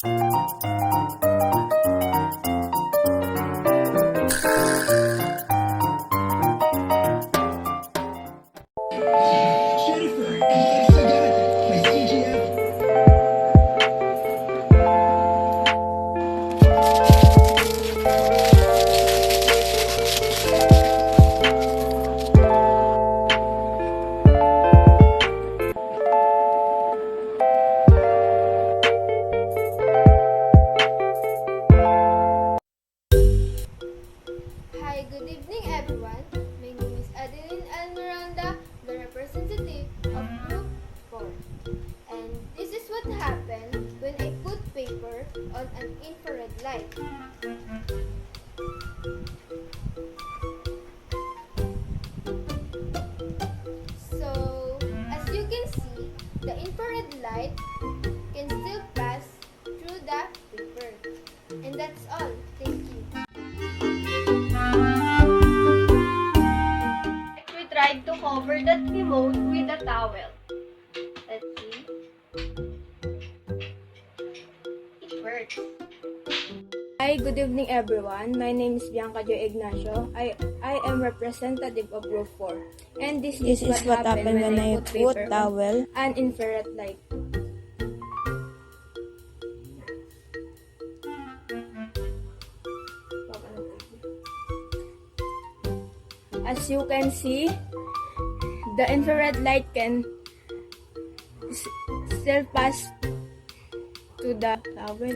Hi, good evening everyone. My name is Adeline Almiranda, the representative of Group 4. And this is what happened when I put paper on an infrared light. So, as you can see, the infrared light can still pass through the paper. And that's all. Thank you. We tried to cover that remote with a towel. Let's see. It works. Hi, good evening everyone. My name is Bianca Joy Ignacio. I am representative of Group 4. And this is what happened when I put paper on an infrared light. As you can see, the infrared light can still pass to the towel.